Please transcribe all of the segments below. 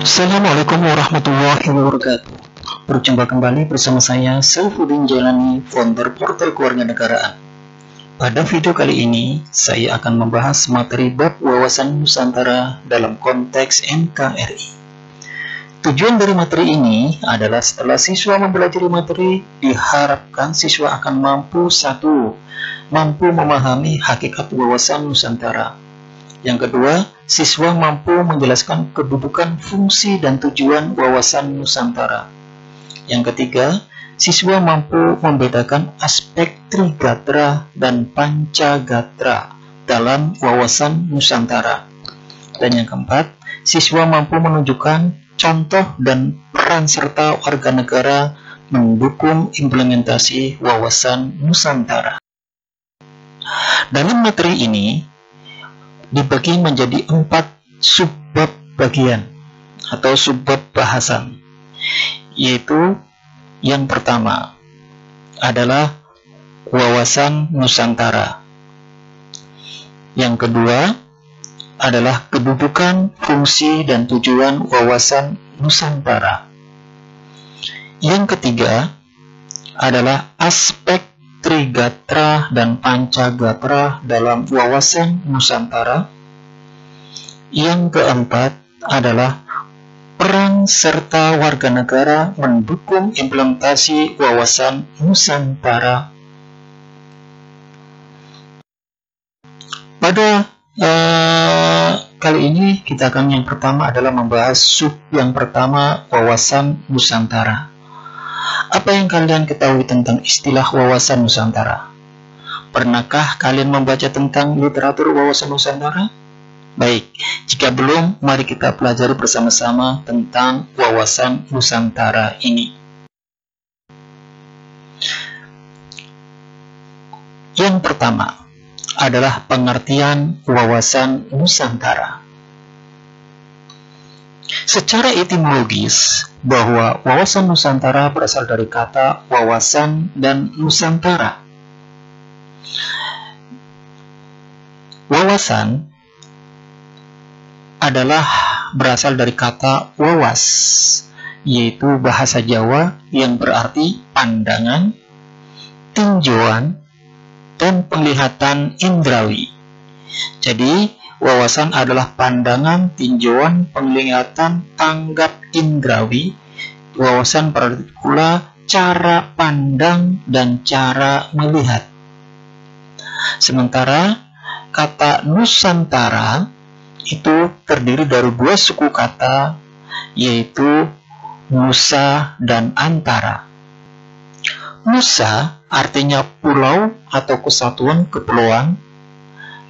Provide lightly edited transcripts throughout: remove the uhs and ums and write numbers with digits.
Assalamualaikum warahmatullahi wabarakatuh. Berjumpa kembali bersama saya Saifuddin Jailani, founder portal kewarganegaraan. Pada video kali ini, saya akan membahas materi bab wawasan Nusantara dalam konteks NKRI. Tujuan dari materi ini adalah setelah siswa mempelajari materi, diharapkan siswa akan mampu memahami hakikat wawasan Nusantara. Yang kedua, siswa mampu menjelaskan kedudukan, fungsi, dan tujuan wawasan Nusantara. Yang ketiga, siswa mampu membedakan aspek Trigatra dan Pancagatra dalam wawasan Nusantara. Dan yang keempat, siswa mampu menunjukkan contoh dan peran serta warga negara mendukung implementasi wawasan Nusantara. Dalam materi ini, dibagi menjadi 4 subbab bagian atau subbab bahasan, yaitu yang pertama adalah wawasan Nusantara, yang kedua adalah kedudukan, fungsi, dan tujuan wawasan Nusantara, yang ketiga adalah aspek Trigatra dan Pancagatra dalam wawasan Nusantara. Yang keempat adalah peran serta warga negara mendukung implementasi wawasan Nusantara. Pada kali ini kita akan yang pertama adalah membahas sub yang pertama, wawasan Nusantara. Apa yang kalian ketahui tentang istilah wawasan Nusantara? Pernahkah kalian membaca tentang literatur wawasan Nusantara? Baik, jika belum, mari kita pelajari bersama-sama tentang wawasan Nusantara ini. Yang pertama adalah pengertian wawasan Nusantara. Secara etimologis, bahwa wawasan Nusantara berasal dari kata wawasan dan Nusantara. Wawasan adalah berasal dari kata wawas, yaitu bahasa Jawa yang berarti pandangan, tinjauan, dan penglihatan indrawi. Jadi, wawasan adalah pandangan, tinjauan, penglihatan, tanggap indrawi. Wawasan berarti pula cara pandang dan cara melihat. Sementara kata Nusantara itu terdiri dari 2 suku kata, yaitu Nusa dan Antara. Nusa artinya pulau atau kesatuan kepulauan,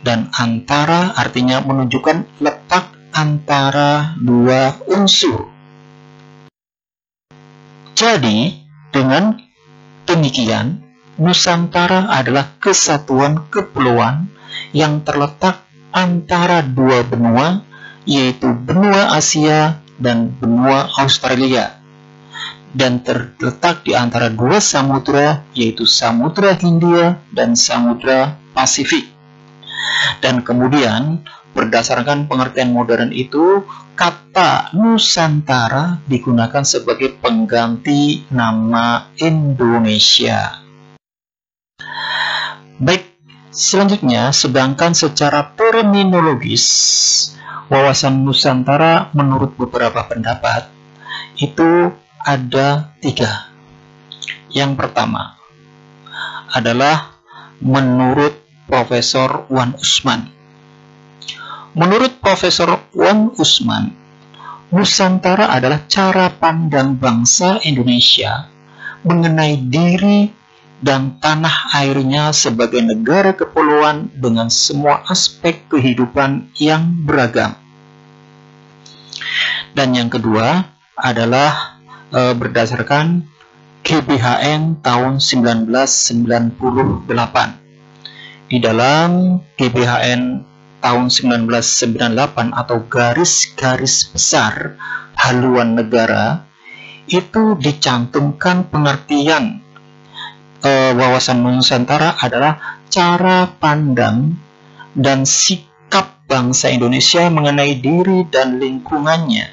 dan antara artinya menunjukkan letak antara 2 unsur. Jadi, dengan demikian, Nusantara adalah kesatuan kepulauan yang terletak antara 2 benua, yaitu benua Asia dan benua Australia, dan terletak di antara 2 samudra, yaitu Samudra Hindia dan Samudra Pasifik. Dan kemudian, berdasarkan pengertian modern itu, kata Nusantara digunakan sebagai pengganti nama Indonesia. Baik, selanjutnya, sedangkan secara terminologis, wawasan Nusantara menurut beberapa pendapat, itu ada 3. Yang pertama adalah menurut Profesor Wan Usman. Menurut Profesor Wan Usman, Nusantara adalah cara pandang bangsa Indonesia mengenai diri dan tanah airnya sebagai negara kepulauan dengan semua aspek kehidupan yang beragam. Dan yang kedua adalah berdasarkan GBHN tahun 1998. Di dalam GBHN tahun 1998 atau garis-garis besar haluan negara, itu dicantumkan pengertian wawasan Nusantara adalah cara pandang dan sikap bangsa Indonesia mengenai diri dan lingkungannya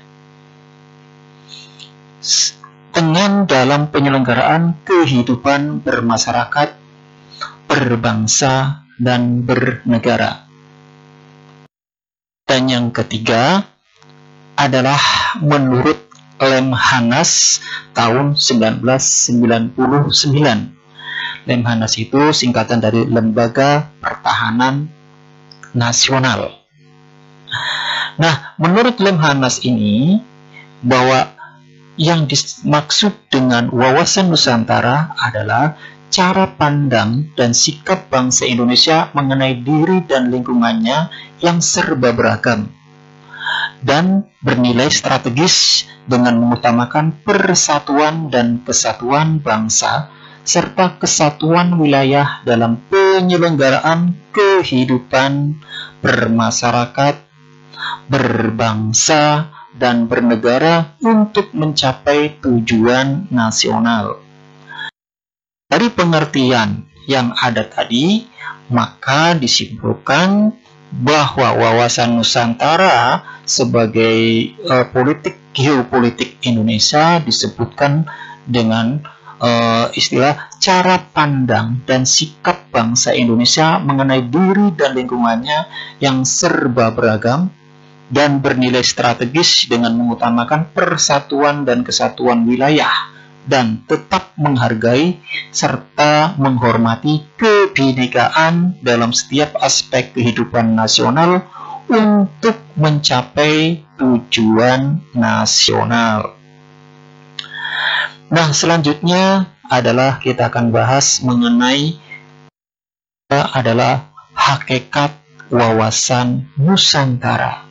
dengan dalam penyelenggaraan kehidupan bermasyarakat, berbangsa, dan bernegara. Dan yang ketiga adalah menurut Lemhanas tahun 1999. Lemhanas itu singkatan dari Lembaga Pertahanan Nasional. Nah, menurut Lemhanas ini, bahwa yang dimaksud dengan wawasan Nusantara adalah cara pandang dan sikap bangsa Indonesia mengenai diri dan lingkungannya yang serba beragam dan bernilai strategis dengan mengutamakan persatuan dan kesatuan bangsa serta kesatuan wilayah dalam penyelenggaraan kehidupan bermasyarakat, berbangsa, dan bernegara untuk mencapai tujuan nasional. Dari pengertian yang ada tadi, maka disimpulkan bahwa wawasan Nusantara sebagai geopolitik Indonesia disebutkan dengan istilah cara pandang dan sikap bangsa Indonesia mengenai diri dan lingkungannya yang serba beragam dan bernilai strategis dengan mengutamakan persatuan dan kesatuan wilayah dan tetap menghargai serta menghormati kebinekaan dalam setiap aspek kehidupan nasional untuk mencapai tujuan nasional. Nah, selanjutnya adalah kita akan bahas mengenai adalah hakikat wawasan Nusantara.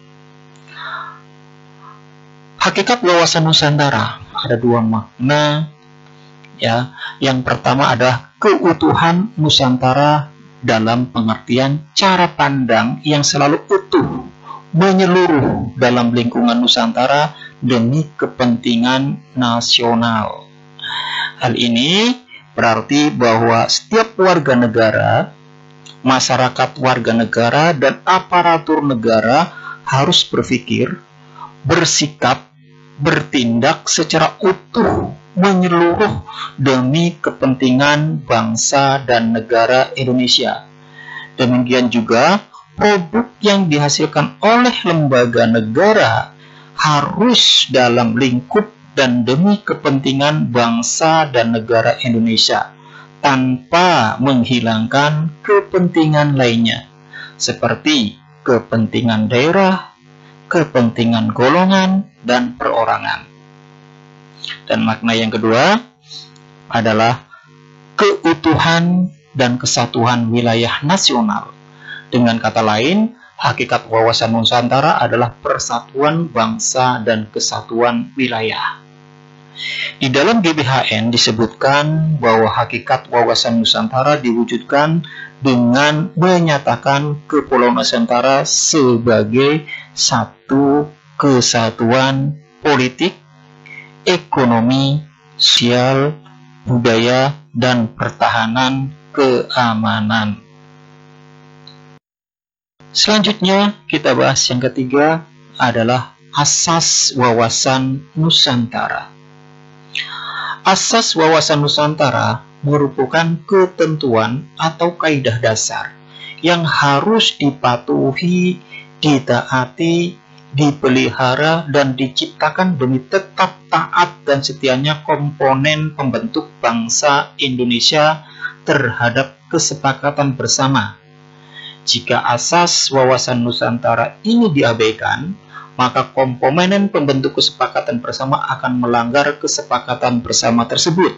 Hakikat wawasan Nusantara ada dua makna, ya. Yang pertama adalah keutuhan Nusantara dalam pengertian cara pandang yang selalu utuh, menyeluruh dalam lingkungan Nusantara demi kepentingan nasional. Hal ini berarti bahwa setiap warga negara, masyarakat warga negara, dan aparatur negara harus berpikir, bersikap, bertindak secara utuh, menyeluruh demi kepentingan bangsa dan negara Indonesia. Demikian juga produk yang dihasilkan oleh lembaga negara harus dalam lingkup dan demi kepentingan bangsa dan negara Indonesia tanpa menghilangkan kepentingan lainnya seperti kepentingan daerah, kepentingan golongan, dan perorangan. Dan makna yang kedua adalah keutuhan dan kesatuan wilayah nasional. Dengan kata lain, hakikat wawasan Nusantara adalah persatuan bangsa dan kesatuan wilayah. Di dalam GBHN disebutkan bahwa hakikat wawasan Nusantara diwujudkan dengan menyatakan Kepulauan Nusantara sebagai satu kesatuan politik, ekonomi, sosial, budaya, dan pertahanan keamanan. Selanjutnya kita bahas yang ketiga adalah asas wawasan Nusantara. Asas wawasan Nusantara merupakan ketentuan atau kaidah dasar yang harus dipatuhi, ditaati, dipelihara, dan diciptakan demi tetap taat dan setianya komponen pembentuk bangsa Indonesia terhadap kesepakatan bersama. Jika asas wawasan Nusantara ini diabaikan, maka komponen pembentuk kesepakatan bersama akan melanggar kesepakatan bersama tersebut,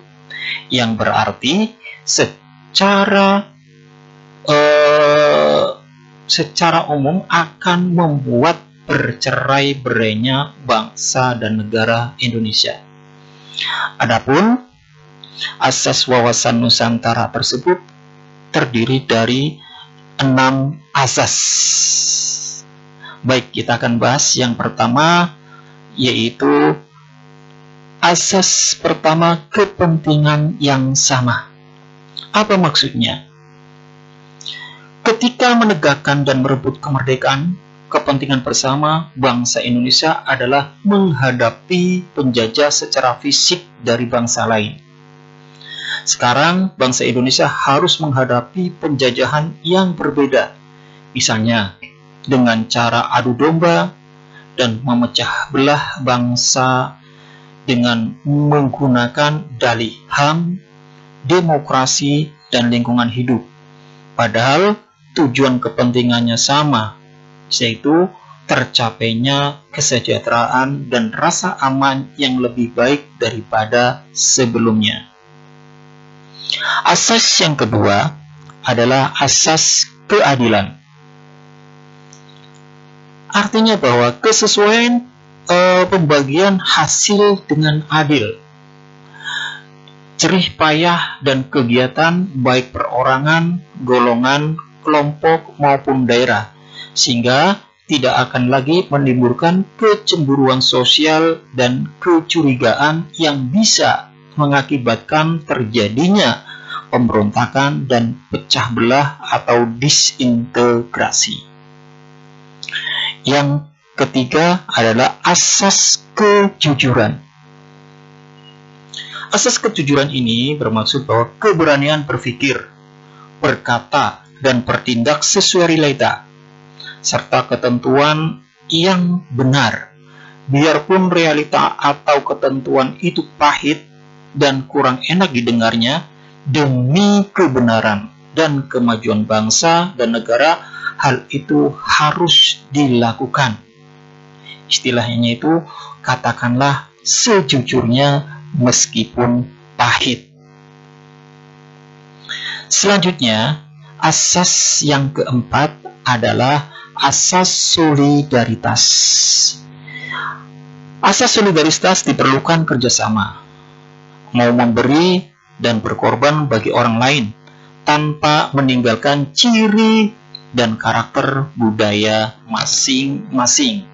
yang berarti secara umum akan membuat bercerai-berainya bangsa dan negara Indonesia. Adapun asas wawasan Nusantara tersebut terdiri dari 6 asas. Baik, kita akan bahas yang pertama, yaitu asas pertama, kepentingan yang sama. Apa maksudnya? Ketika menegakkan dan merebut kemerdekaan, kepentingan bersama bangsa Indonesia adalah menghadapi penjajah secara fisik dari bangsa lain. Sekarang bangsa Indonesia harus menghadapi penjajahan yang berbeda, misalnya dengan cara adu domba dan memecah belah bangsa dengan menggunakan dalih HAM, demokrasi, dan lingkungan hidup. Padahal tujuan kepentingannya sama, yaitu tercapainya kesejahteraan dan rasa aman yang lebih baik daripada sebelumnya. Asas yang kedua adalah asas keadilan. Artinya bahwa kesesuaian pembagian hasil dengan adil. Jerih payah dan kegiatan baik perorangan, golongan, kelompok maupun daerah, sehingga tidak akan lagi menimbulkan kecemburuan sosial dan kecurigaan yang bisa mengakibatkan terjadinya pemberontakan dan pecah belah atau disintegrasi. Yang ketiga adalah asas kejujuran. Asas kejujuran ini bermaksud bahwa keberanian berpikir, berkata, dan bertindak sesuai realita, serta ketentuan yang benar, biarpun realita atau ketentuan itu pahit dan kurang enak didengarnya, demi kebenaran dan kemajuan bangsa dan negara, hal itu harus dilakukan. Istilahnya itu, katakanlah sejujurnya meskipun pahit. Selanjutnya, asas yang keempat adalah asas solidaritas. Asas solidaritas diperlukan kerjasama, mau memberi dan berkorban bagi orang lain, tanpa meninggalkan ciri dan karakter budaya masing-masing.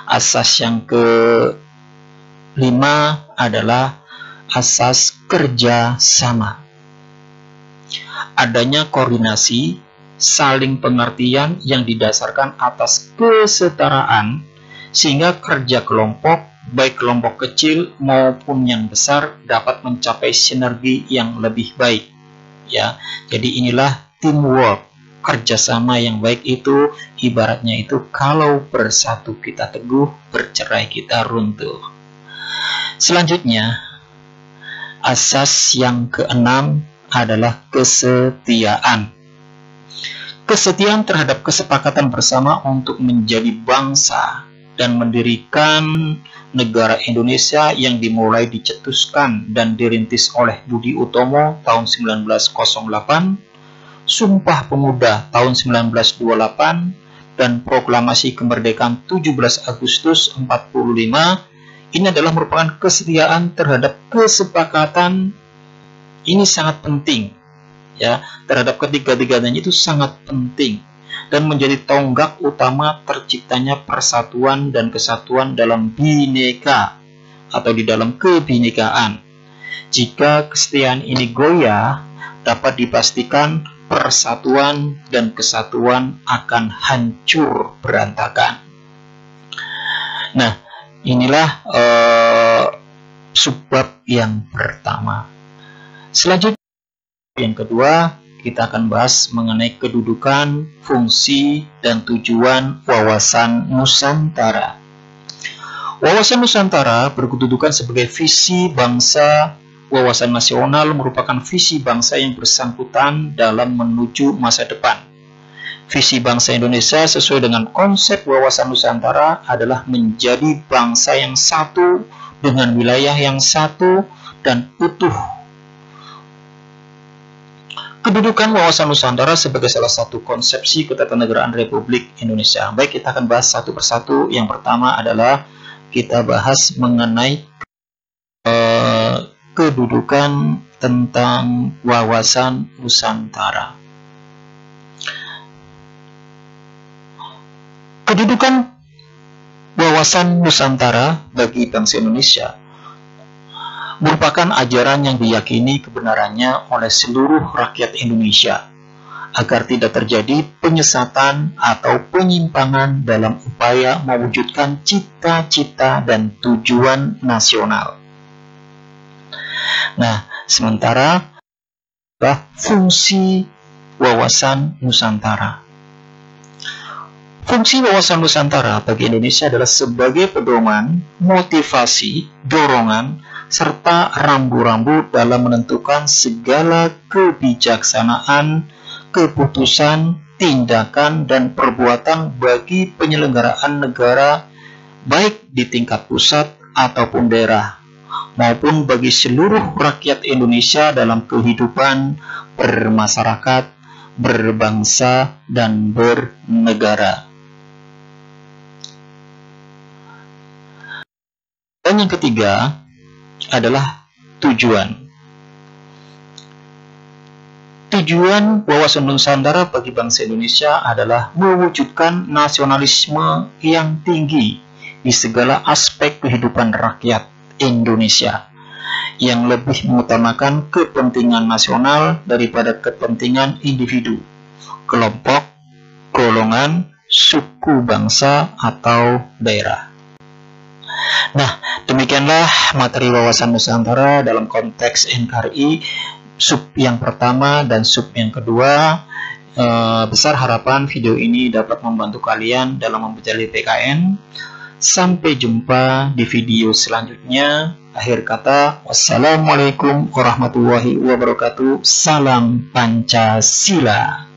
Asas yang kelima adalah asas kerjasama. Adanya koordinasi, saling pengertian yang didasarkan atas kesetaraan, sehingga kerja kelompok, baik kelompok kecil maupun yang besar, dapat mencapai sinergi yang lebih baik. Ya, jadi inilah teamwork, kerjasama yang baik itu ibaratnya itu kalau bersatu kita teguh, bercerai kita runtuh. Selanjutnya, asas yang keenam adalah kesetiaan. Kesetiaan terhadap kesepakatan bersama untuk menjadi bangsa dan mendirikan negara Indonesia yang dimulai dicetuskan dan dirintis oleh Budi Utomo tahun 1908, Sumpah Pemuda tahun 1928, dan Proklamasi Kemerdekaan 17 Agustus 45. Ini adalah merupakan kesetiaan terhadap kesepakatan. Ini sangat penting, ya, terhadap ketiga-tiganya itu sangat penting dan menjadi tonggak utama terciptanya persatuan dan kesatuan dalam bineka atau di dalam kebinekaan. Jika kesetiaan ini goyah, dapat dipastikan persatuan dan kesatuan akan hancur berantakan. Nah, inilah subbab yang pertama. Selanjutnya, yang kedua, kita akan bahas mengenai kedudukan, fungsi, dan tujuan wawasan Nusantara. Wawasan Nusantara berkedudukan sebagai visi bangsa. Wawasan nasional merupakan visi bangsa yang bersangkutan dalam menuju masa depan. Visi bangsa Indonesia sesuai dengan konsep wawasan Nusantara adalah menjadi bangsa yang satu dengan wilayah yang satu dan utuh. Kedudukan wawasan Nusantara sebagai salah satu konsepsi ketatanegaraan Republik Indonesia. Baik, kita akan bahas satu persatu. Yang pertama adalah kita bahas mengenai kedudukan tentang wawasan Nusantara. Kedudukan wawasan Nusantara bagi bangsa Indonesia merupakan ajaran yang diyakini kebenarannya oleh seluruh rakyat Indonesia. agar tidak terjadi penyesatan atau penyimpangan dalam upaya mewujudkan cita-cita dan tujuan nasional. Nah, sementara fungsi wawasan Nusantara. Fungsi wawasan Nusantara bagi Indonesia adalah sebagai pedoman, motivasi, dorongan, serta rambu-rambu dalam menentukan segala kebijaksanaan, keputusan, tindakan, dan perbuatan bagi penyelenggaraan negara, baik di tingkat pusat ataupun daerah, maupun bagi seluruh rakyat Indonesia dalam kehidupan bermasyarakat, berbangsa, dan bernegara. Dan yang ketiga adalah tujuan. Tujuan wawasan Nusantara bagi bangsa Indonesia adalah mewujudkan nasionalisme yang tinggi di segala aspek kehidupan rakyat Indonesia, yang lebih mengutamakan kepentingan nasional daripada kepentingan individu, kelompok, golongan, suku bangsa, atau daerah. Nah, demikianlah materi wawasan Nusantara dalam konteks NKRI sub yang pertama dan sub yang kedua. Besar harapan video ini dapat membantu kalian dalam mempelajari PKN. Sampai jumpa di video selanjutnya. Akhir kata, wassalamualaikum warahmatullahi wabarakatuh. Salam Pancasila.